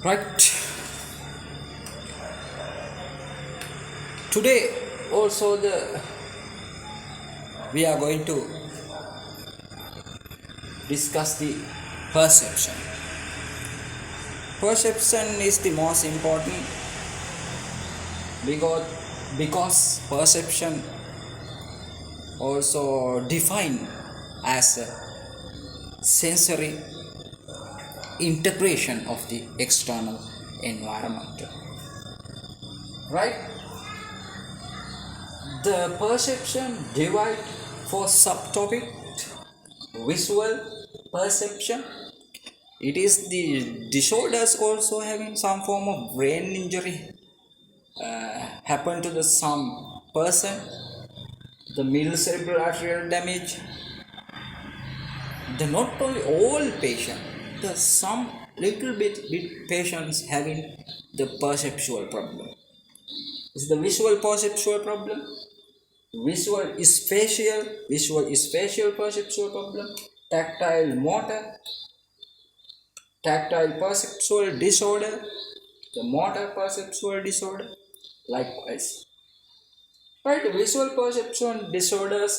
Right. Today also we are going to discuss the perception. Perception is the most important because perception also defined as a sensory interpretation of the external environment. Right? The perception divide for subtopic visual perception. It is the disorders also having some form of brain injury happen to the some person. The middle cerebral arterial damage. The not only all patient, the some little bit patients having the perceptual problem. Is the visual perceptual problem? Visual is spatial perceptual problem, tactile perceptual disorder, the motor perceptual disorder, likewise. Right, visual perception disorders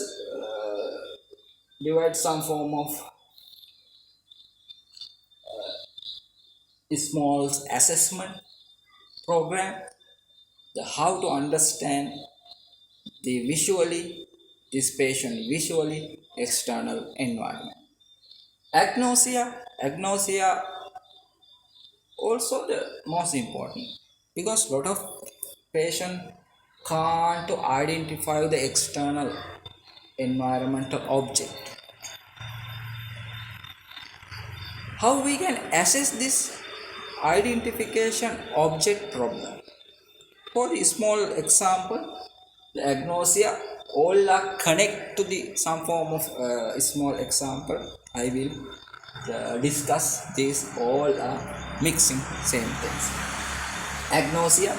divide some form of small assessment program, the how to understand the visually, this patient visually external environment. Agnosia also the most important because lot of patient can't to identify the external environmental object. How we can assess this identification object problem? For the small example, the agnosia all are connect to the some form of small example. I will discuss this all are mixing same things. Agnosia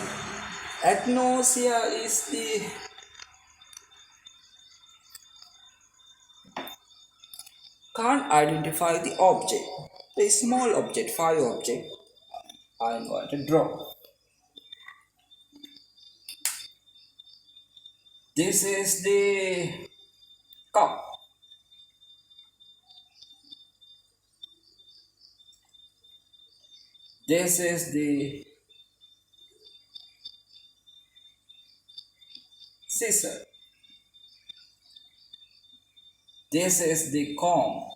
is the can't identify the object, the small object, 5 object I want to draw. This is the cup. This is the scissor. This is the comb.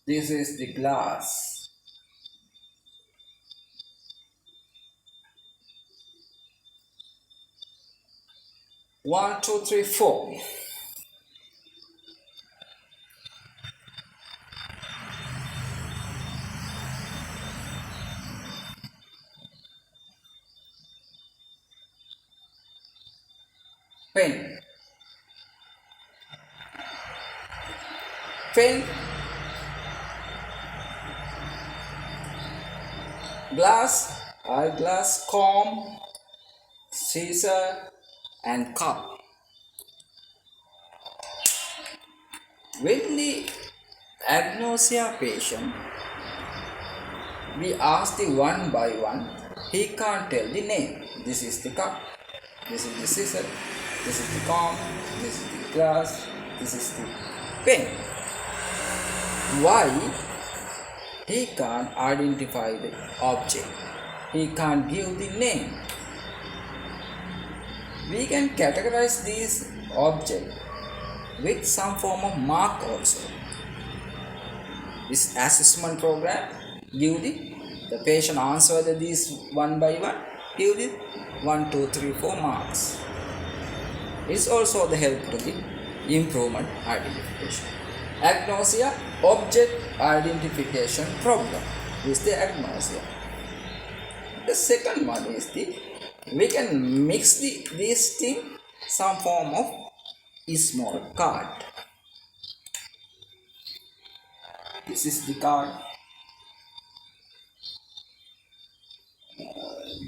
This is the glass. One, two, three, four. Pen. Pen. Glass, eyeglass, comb, scissor, and cup. When the agnosia patient, we ask the one by one, he can't tell the name. This is the cup, this is the scissor, this is the comb, this is the glass, this is the pen. Why? He can't identify the object. He can't give the name. We can categorize these objects with some form of mark also. This assessment program give the patient answer these one by one, give the 1, 2, 3, 4 marks. It's also the help to the improvement identification. Agnosia, object identification problem is the agnosia. The second one is we can mix these things some form of small card. This is the card.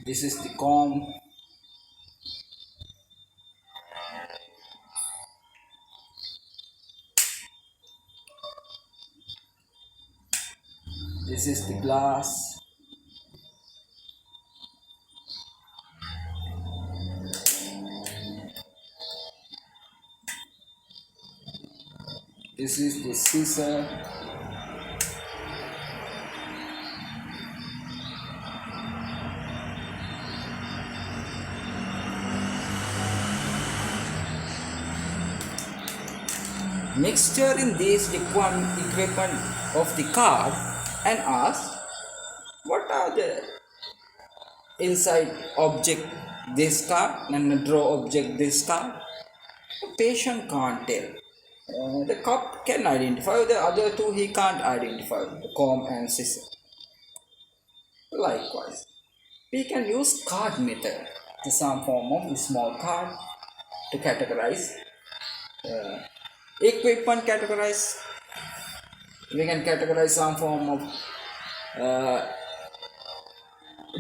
This is the comb. This is the glass. This is the scissor. Mixture in these equipment of the card and ask what are the inside object this card and the draw object this card. The patient can't tell. The cop can identify, the other two he can't identify, the comb and scissor. Likewise, we can use card method, some form of small card to categorize. Equipment categorize. We can categorize some form of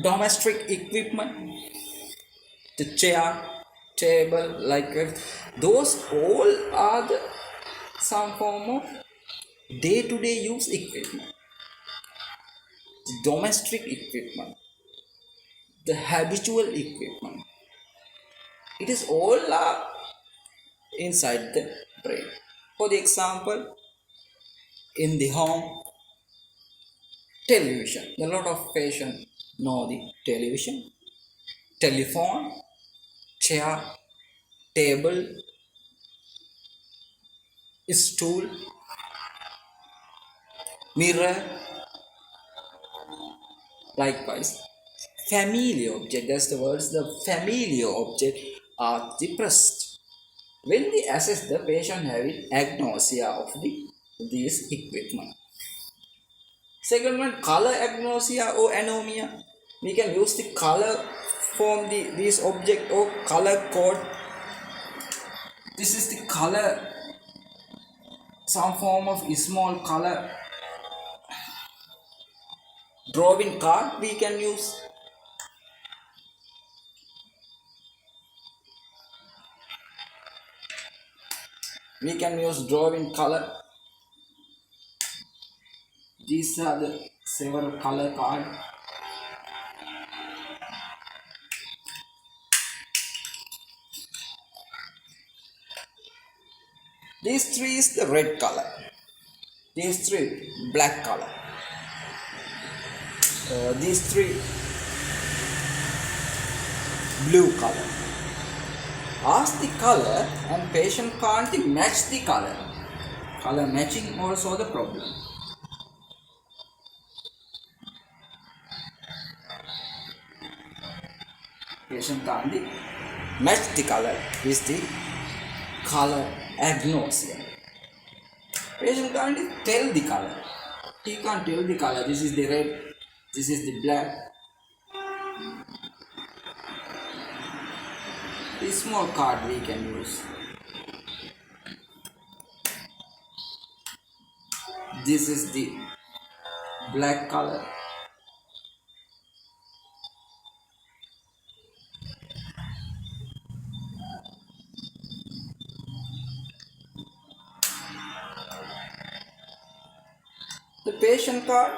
domestic equipment, the chair, table, like those all are the some form of day-to-day use equipment. The domestic equipment, the habitual equipment, it is all inside the brain. For the example, in the home, television. A lot of patients know the television, telephone, chair, table, stool, mirror. Likewise, familiar object, that's the words, the familiar object are depressed. When we assess the patient having agnosia of these equipment. Second one, color agnosia or anomia. We can use the color from this object or color code. This is the color, some form of small color drawing card we can use. We can use drawing color. These are the several color card. These three is the red color. These three black color. These three blue color. Ask the color and patient can't match the color. Color matching also the problem. Patient can't match the color is the color agnosia. Patient can't tell the color. He can't tell the color. This is the red. This is the black. This small card we can use. This is the black color. The patient card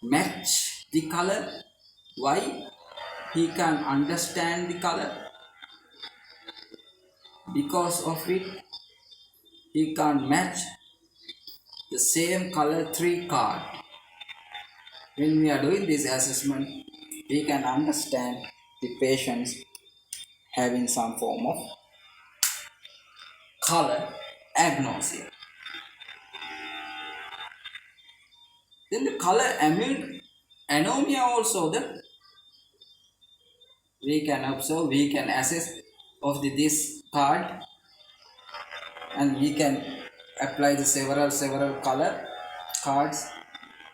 match the color. Why? He can understand the color. Because of it, he can't match the same color 3 card. When we are doing this assessment, we can understand the patients having some form of color agnosia. Then the color anomia also we can observe, we can assess of this card, and we can apply the several color cards,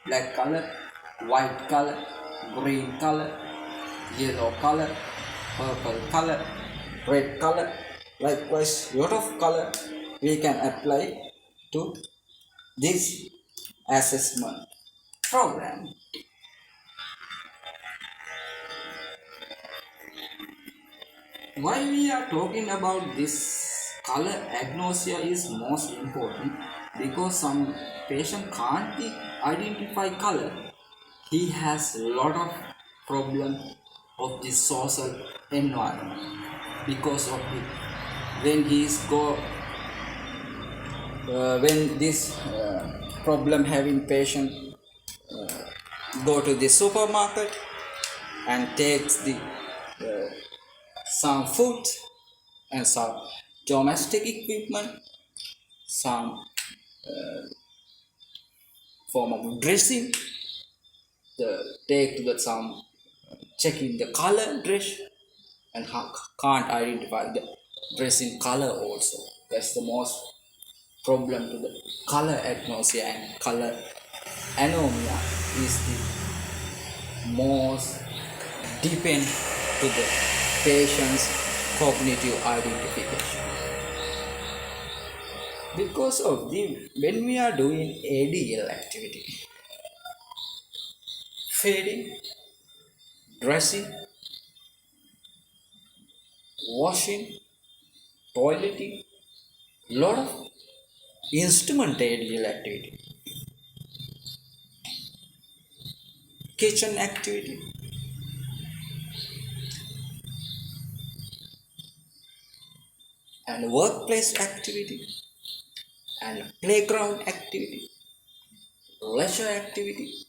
black color, white color, green color, yellow color, purple color, red color. Likewise, lot of color we can apply to this assessment program. Why we are talking about this color agnosia is most important, because some patient can't identify color. He has a lot of problem of the social environment because of the when he's go when this problem having patient go to the supermarket and takes the some food and some domestic equipment, some form of dressing, take to the some checking the color dress and can't identify the dressing color also. That's the most problem to the color agnosia and color anomia is the most depend to the patient's cognitive identification. Because of the when we are doing ADL activity, feeding, dressing, washing, toileting, lot of instrument ADL activity, kitchen activity, and workplace activity, and playground activity, leisure activity,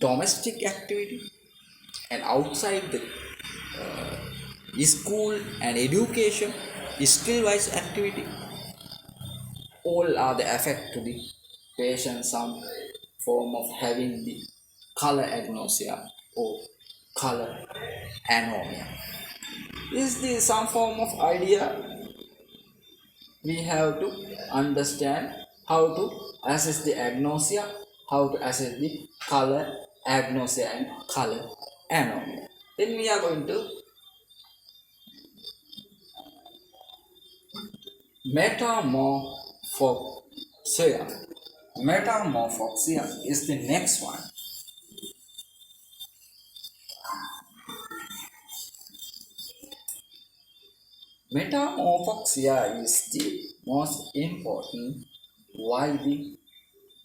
domestic activity, and outside the school and education, skill-wise activity, all are the effect to the patient some form of having the color agnosia or color anomia. Is the some form of idea we have to understand how to assess the agnosia, how to assess the color agnosia and color anomia. Then we are going to metamorphosia. Metamorphosia is the next one. Metamorphosia is the most important. Why the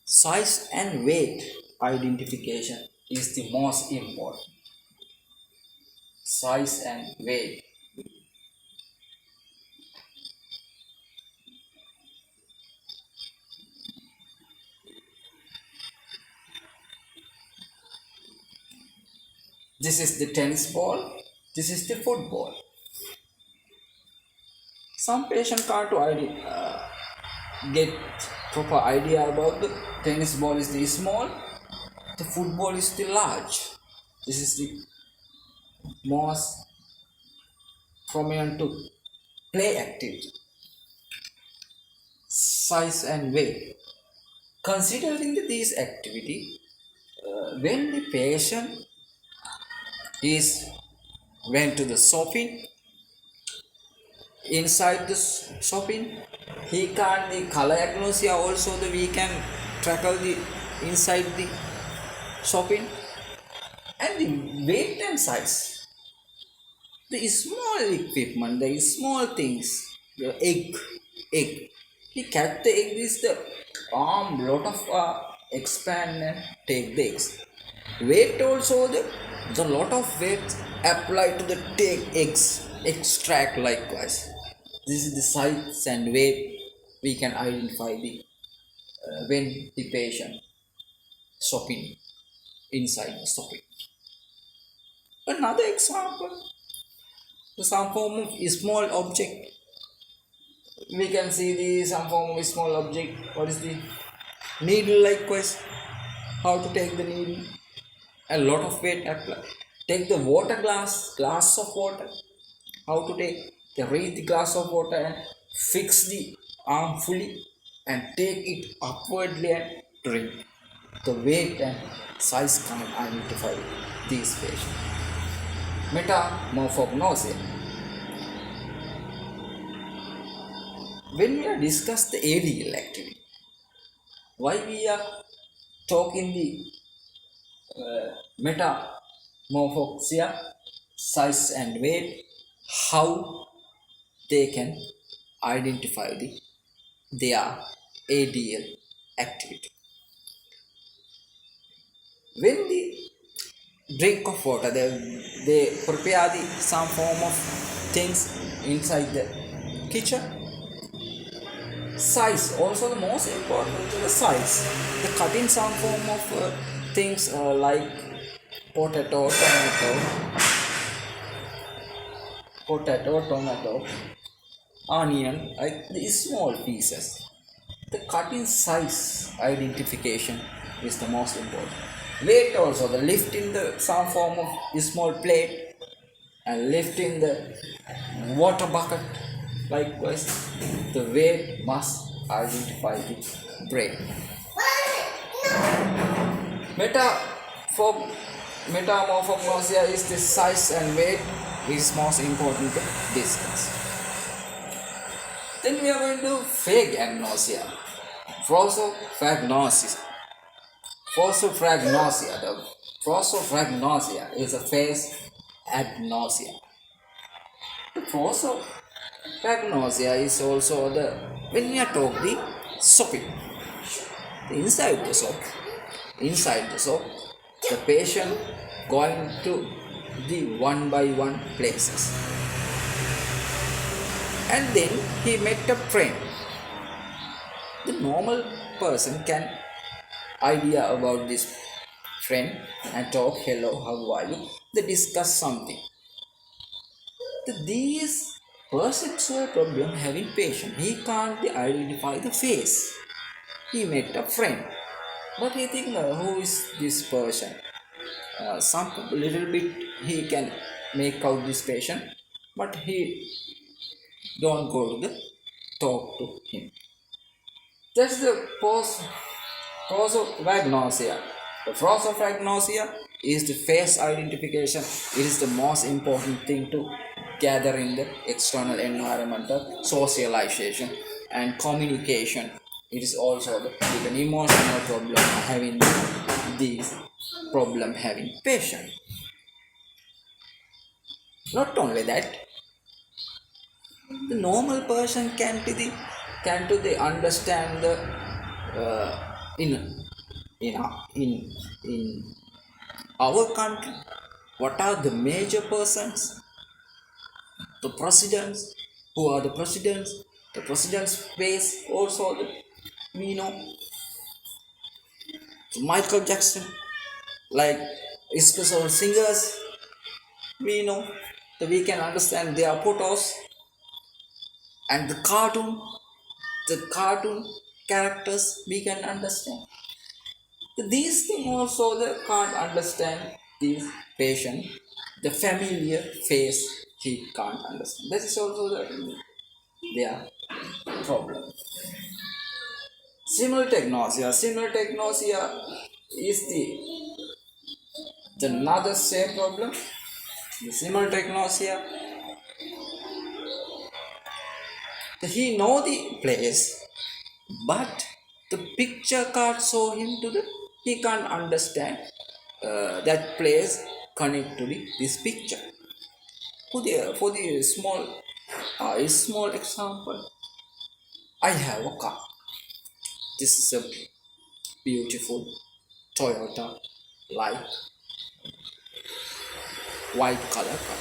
size and weight identification is the most important. Size and weight. This is the tennis ball. This is the football. Some patient can't get proper idea about the tennis ball is the small, the football is the large. This is the most prominent to play activity. Size and weight. Considering these activity, when the patient is went to the shopping, inside the shopping, he can the color agnosia also the we can tackle the inside the shopping and the weight and size. The small equipment, the small things, the egg. He catch the egg is the arm lot of expand and take the eggs. Weight also the lot of weight apply to the take eggs, extract likewise. This is the size and weight we can identify the when the patient shopping inside the shopping. Another example, some form of small object. We can see the some form of small object. What is the needle likewise? How to take the needle? A lot of weight apply. Take the water glass of water. How to take read the glass of water and fix the arm fully and take it upwardly and drink. The weight and size can identify these patients. Metamorphognosia. When we are discuss the ADL activity, why we are talking the metamorphosia, size and weight, how they can identify their ADL activity. When they drink of water, they prepare some form of things inside the kitchen. Size also the most important, the size. The cutting some form of things like potato, tomato, onion, like these small pieces. The cutting size identification is the most important. Weight also, the lifting the some form of small plate and lifting the water bucket. Likewise, the weight must identify the brain. Meta for metamorphosia is the size and weight is most important to discuss. Then we are going to phagagnosia, prosopagnosis. Prosopagnosia. The prosopagnosia is a phase agnosia. The prosopagnosia is also the when we are talking the sopping. Inside the soap, the patient going to the one by one places. And then he met a friend. The normal person can idea about this friend and talk, hello, how are you? They discuss something. These perceptual problem having patient, he can't identify the face. He met a friend, but he think who is this person? Some little bit he can make out this patient, but he don't go to the talk to him. That's the prosopagnosia. The prosopagnosia is the face identification. It is the most important thing to gather in the external environmental socialization and communication. It is also with an emotional problem having these problem having patient. Not only that, the normal person can to the understand the in our country what are the major persons, the presidents, who are the president's face also we know Michael Jackson, like special singers we know that we can understand their photos, and the cartoon characters we can understand. These things also they can't understand this patient. The familiar face he can't understand. That is also their problem. Simultagnosia. Simultagnosia is the another same problem. The simultagnosia, he know the place, but the picture can't show him to the. He can't understand that place connect to this picture. For the small example, I have a car. This is a beautiful Toyota light white color car.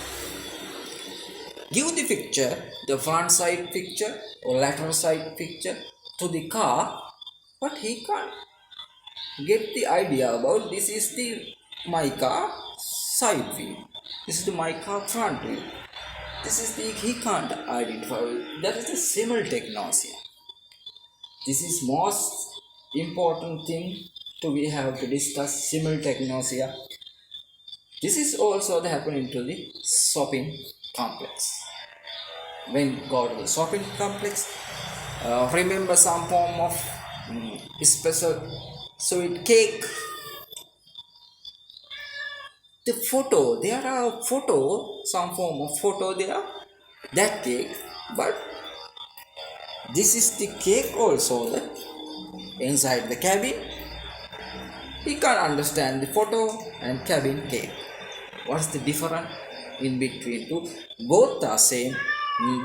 Give the picture, the front side picture or lateral side picture to the car, but he can't get the idea about this is the my car side view. This is the my car front view. This is the he can't identify. That is the simultagnosia. This is most important thing to we have to discuss simultagnosia. This is also happening to the shopping complex. When go to the shopping complex, remember some form of special sweet cake. The photo, there are photo, some form of photo there, that cake, but this is the cake also inside the cabin. He can't understand the photo and cabin cake. What's the difference in between two? Both are same,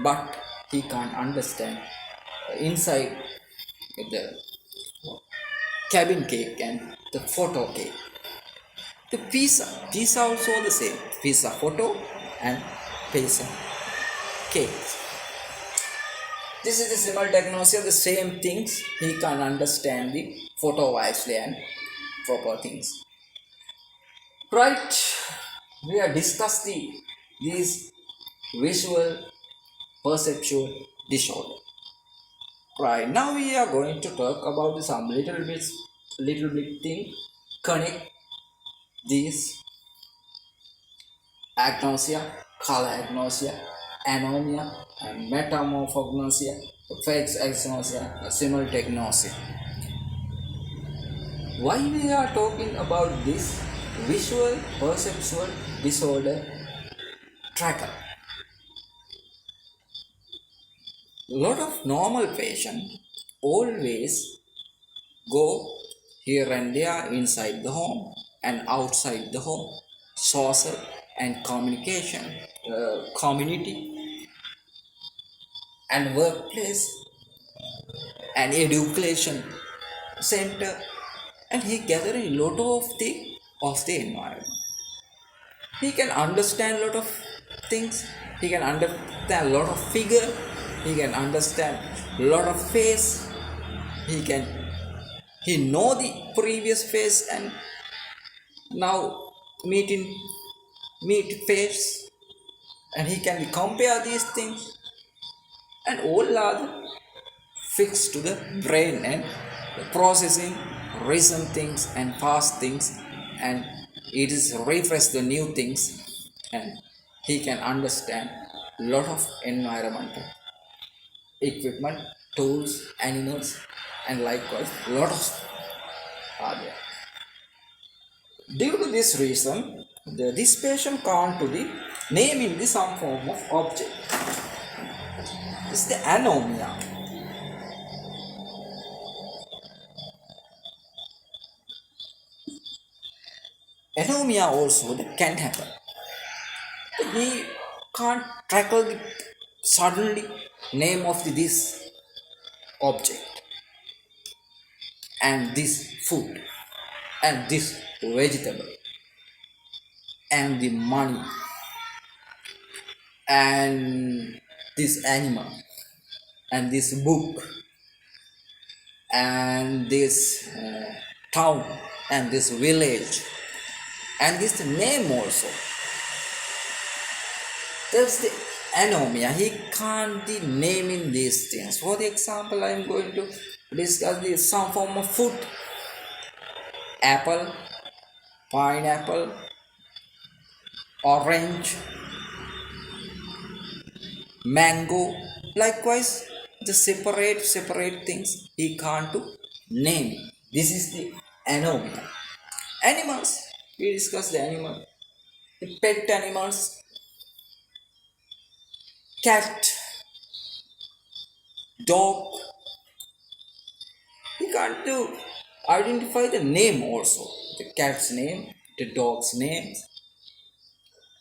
but he can't understand inside the cabin cake and the photo cake. The pizza also the same. Pizza photo and pizza cake. This is the simultaneously the same things. He can understand the photo wisely and proper things. Right. We have discussed these visual perceptual disorder. Right now we are going to talk about some little bit thing connect these agnosia, color agnosia, anomia, and metamorphognosia, phase agnosia, simultagnosia. Why we are talking about this visual perceptual disorder tracker? Lot of normal patients always go here and there inside the home and outside the home, social and communication, community and workplace and education center, and he gather a lot of the environment. He can understand a lot of things. He can understand a lot of figure. He can understand a lot of face. He can he know the previous face and now meeting meet face, and he can compare these things, and all are fixed to the brain and processing recent things and past things, and it is refresh the new things, and he can understand lot of environmental equipment, tools, animals, and likewise lot of are there. Due to this reason, this patient can't to the name in the some form of object. This is the anomia. Anomia also that can happen. He can't tackle the suddenly name of this object and this food and this vegetable and the money and this animal and this book and this town and this village and this name also. That's the anomia. He can't be naming these things. For the example, I am going to discuss this some form of food. Apple, pineapple, orange, mango. Likewise, the separate things he can't to name. This is the anomia. Animals. We discuss the animal. The pet animals. Cat, dog. He can't do identify the name also. The cat's name, the dog's names,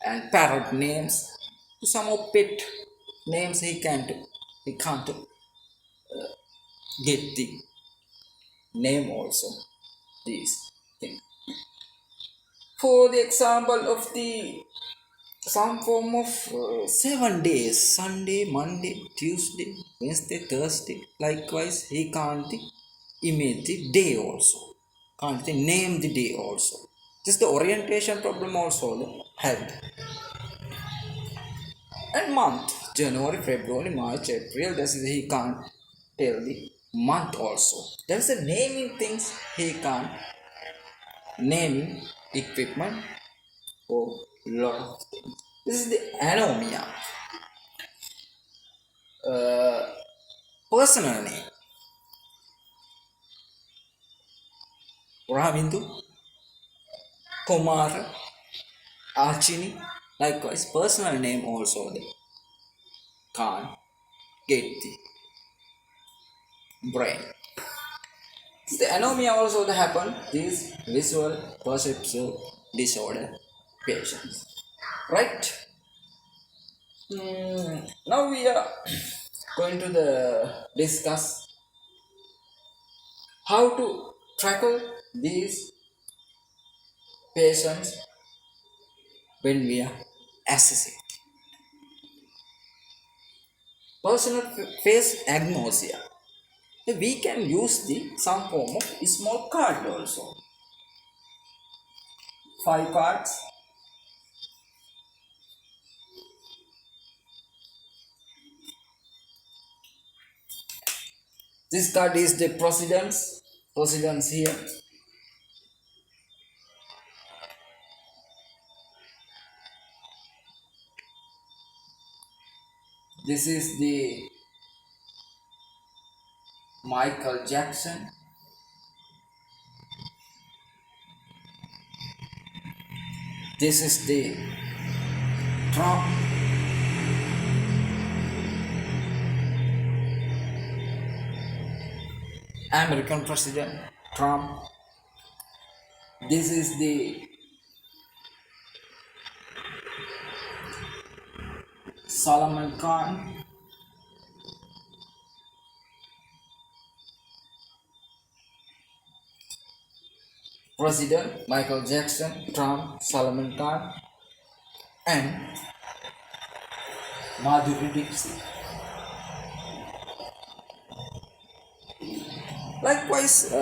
and parrot names. Some of pet names he can't get the name also. These things. For the example of the some form of 7 days, Sunday, Monday, Tuesday, Wednesday, Thursday. Likewise, he can't image the day also. Can't name the day also. Just the orientation problem also help. And month, January, February, March, April. That is he can't tell the month also. There's a naming things he can't naming equipment for lot of things. This is the anomia. Personal name Ravindu, Kumar, Archini. Likewise, personal name also they can't get the brain. The anomia also happen these visual perceptual disorder patients. Right? Now we are going to the discuss How to tackle these patients when we are assessing? Personal face agnosia. We can use the some form of small card also. 5 cards. This card is the precedence. Precedence here. This is the Michael Jackson. This is the Trump. American President Trump. This is the Solomon Khan. President Michael Jackson, Trump, Solomon Khan, and Madhuri Dixit. Likewise,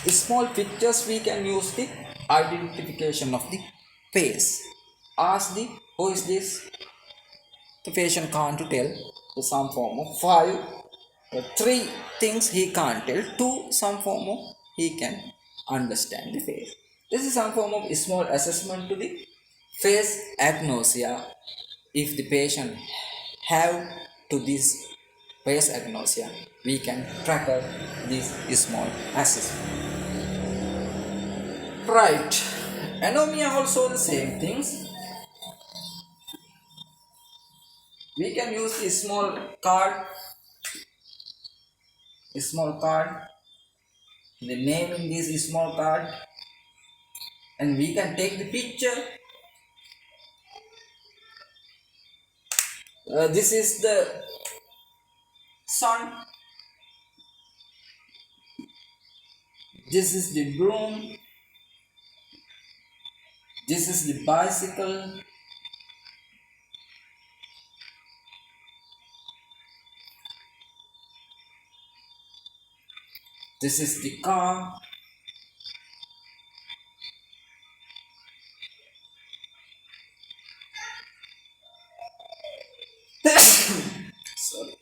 small pictures we can use the identification of the face. Ask the who is this? The patient can't tell to some form of 3 things he can't tell, 2 some form of he can understand the face. This is some form of small assessment to the face agnosia. If the patient have to this face agnosia, we can tackle this small assessment. Right. Anomia also the same things. We can use a small card, the name in this small card, and we can take the picture. This is the sun, this is the broom, this is the bicycle, this is the car, sorry.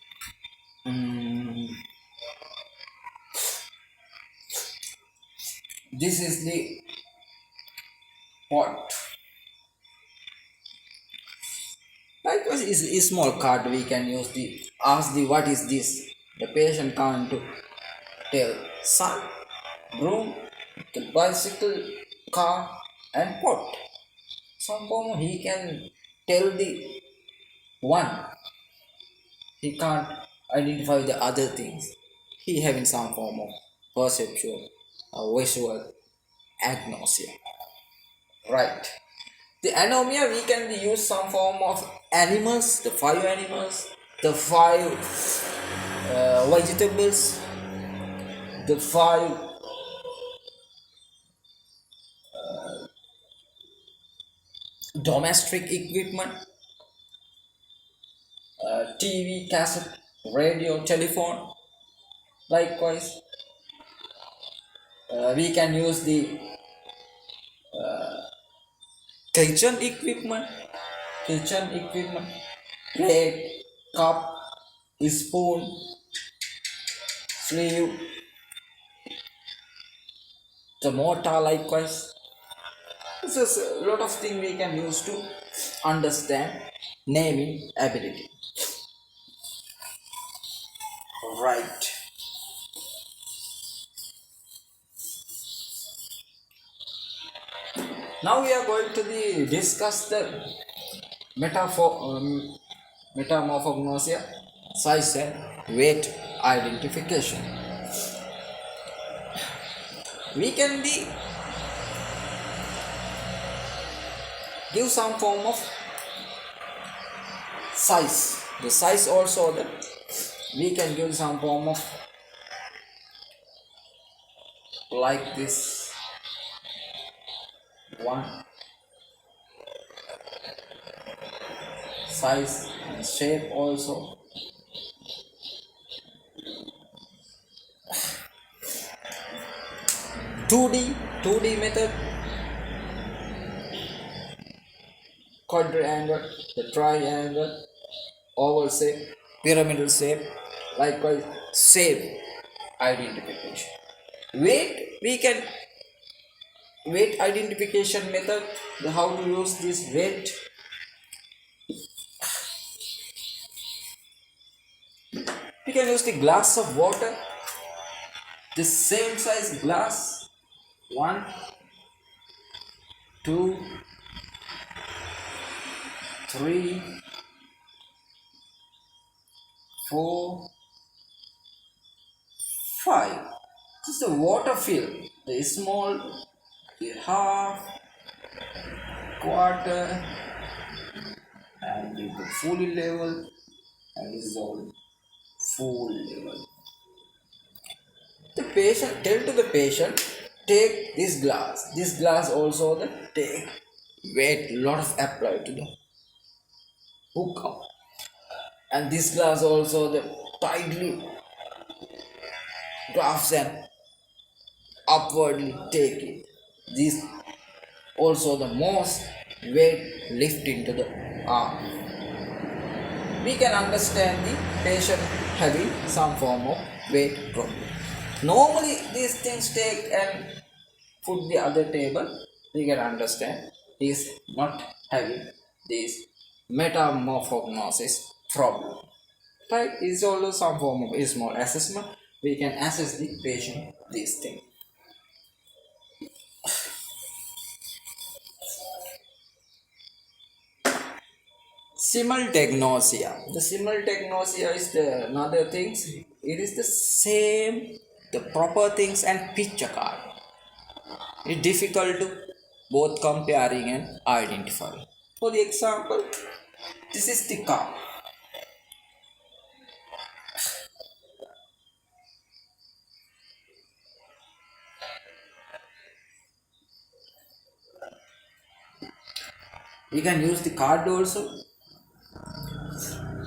This is the pot. Likewise, is a small card we can use the ask the what is this. The patient can't tell sun, broom, the bicycle, car, and pot. Some form he can tell the one. He can't identify the other things. He having some form of perceptual or visual agnosia. Right. The anomia we can use some form of animals, the 5 animals, the 5 vegetables, the 5 domestic equipment, TV, cassette, radio, telephone. Likewise, we can use the kitchen equipment, plate, cup, spoon, sleeve, the mortar. Likewise, this is a lot of things we can use to understand naming ability. Right. Now we are going to discuss the metamorphognosia, size and weight identification. We can give some form of size. The size also that we can give some form of like this one, size and shape also. Two D method, quadrangle, the triangle, oval shape, pyramidal shape, likewise shape identification. Weight identification method, how to use this weight. We can use the glass of water, the same size glass, 1, 2, 3, 4, 5. This is the water fill, the small, the half, quarter, and the full level, and this is all full level. The patient, tell to the patient, take this glass. This glass also the take weight, lot of apply to the hook up. And this glass also the tightly grasp and upwardly take it. This also the most weight lift into the arm. We can understand the patient having some form of weight problem. Normally these things take and put the other table, we can understand he is not having this metamorphosis problem. Right? Is also some form of a small assessment. We can assess the patient this thing. Simultagnosia. The simultagnosia is the another things. It is the same, the proper things and picture card. It's difficult to both comparing and identifying. For the example, this is the car. We can use the card also.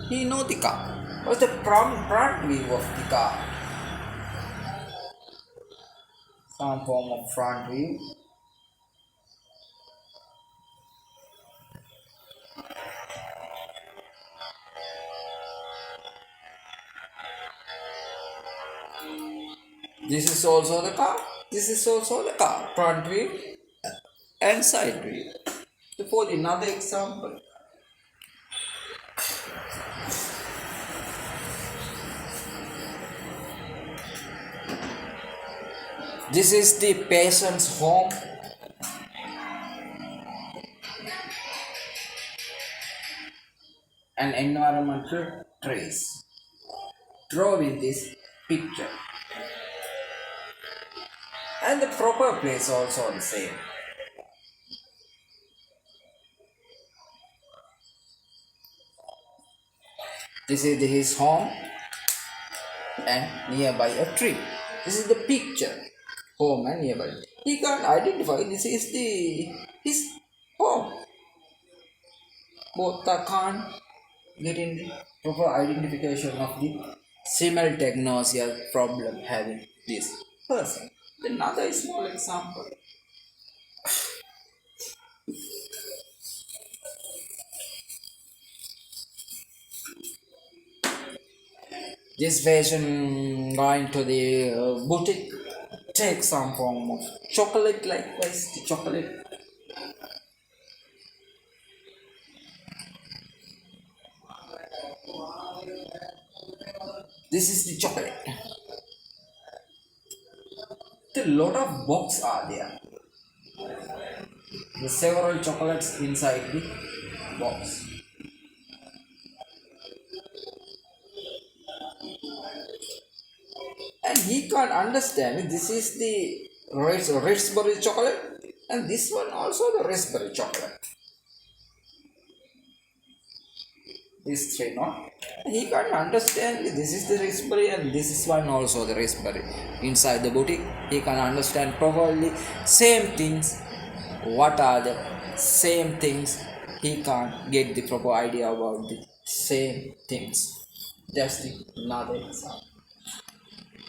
He know the car. What's the front view of the car? Some form of front view. This is also the car. This is also the car. Front view and side view. For another example, this is the patient's home. An environmental trace. Draw with this picture. And the proper place also the same. This is his home and nearby a tree. This is the picture. Home and nearby. He can't identify this is his home. Both can't get in the proper identification of the simultagnosia problem having this person. Another small example. This patient going to the boutique, take some form of chocolate, likewise the chocolate. This is the chocolate. A lot of boxes are there. The several chocolates inside the box. And he can't understand this is the raspberry chocolate and this one also the raspberry chocolate. These three, no? He can't understand this is the raspberry and this is one also the raspberry. Inside the boutique, he can understand properly same things. What are the same things? He can't get the proper idea about the same things. That's the another example.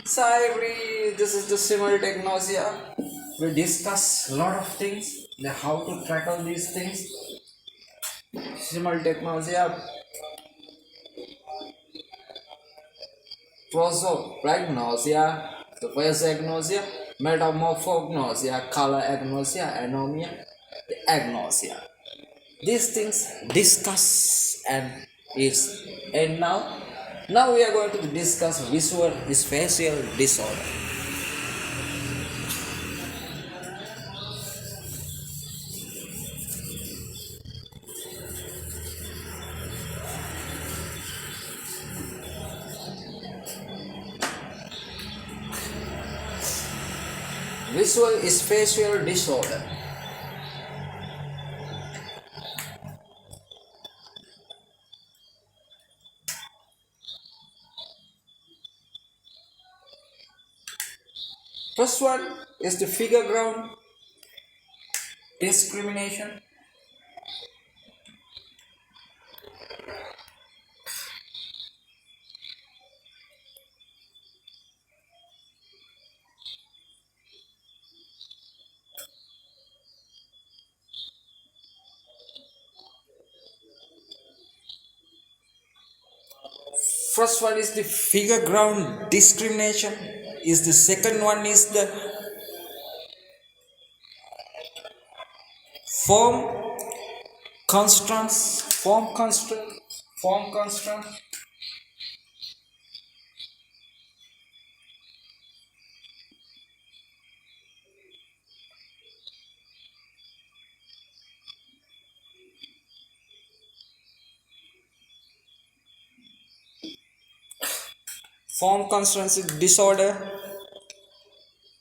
So I agree, this is the simultaneosia. We discuss a lot of things, the how to tackle these things. Simultaneosia, prosopagnosia, the physiognosia, metamorphognosia, color agnosia, anomia, the agnosia. These things discuss and is and now we are going to discuss visual spatial disorder. Visual spatial disorder. First one is the figure ground discrimination. First one is the figure ground discrimination. Is the second one is the form constants, form constraint. Form constraints disorder.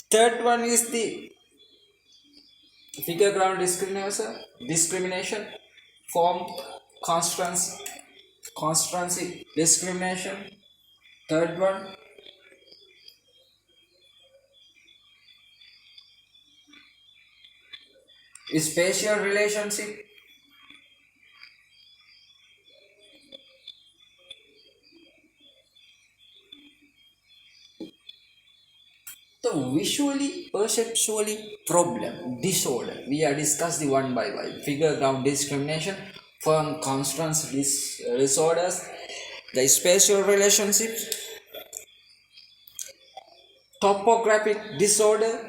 Third one is the figure ground discrimination, form constraints, constancy discrimination. Third one is spatial relationship. The visually perceptually problem disorder. We are discussing one by one. Figure ground discrimination, form constraints disorders, the spatial relationships, topographic disorder,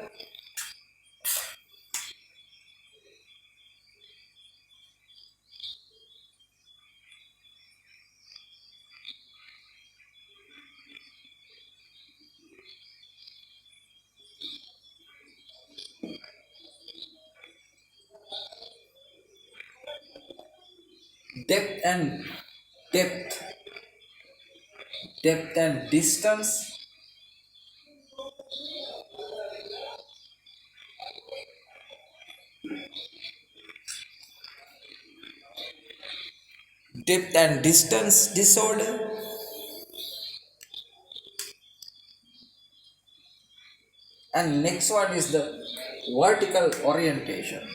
depth and depth, depth and distance, depth and distance disorder, and next one is the vertical orientation.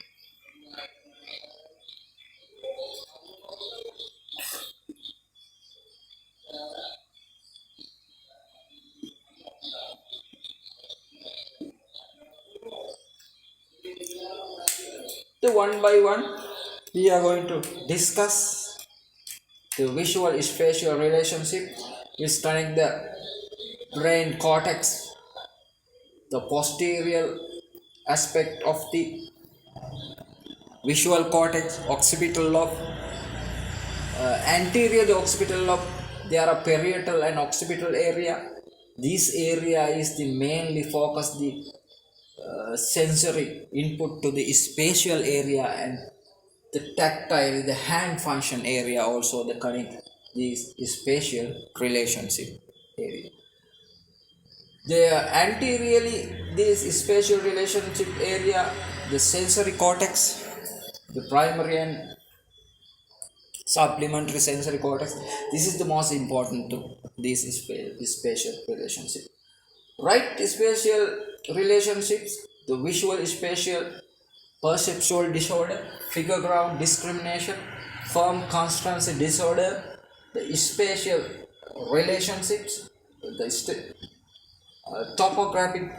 The one by one we are going to discuss the visual spatial relationship which connect the brain cortex, the posterior aspect of the visual cortex, occipital lobe, anterior the occipital lobe. There are parietal and occipital area. This area is the mainly focus the sensory input to the spatial area, and the tactile, the hand function area also the connect this spatial relationship area. The anteriorly this spatial relationship area, the sensory cortex, the primary and supplementary sensory cortex. This is the most important to this spatial relationship. Right spatial relationships, the visual spatial perceptual disorder, figure ground discrimination, firm constancy disorder, the spatial relationships, the topographic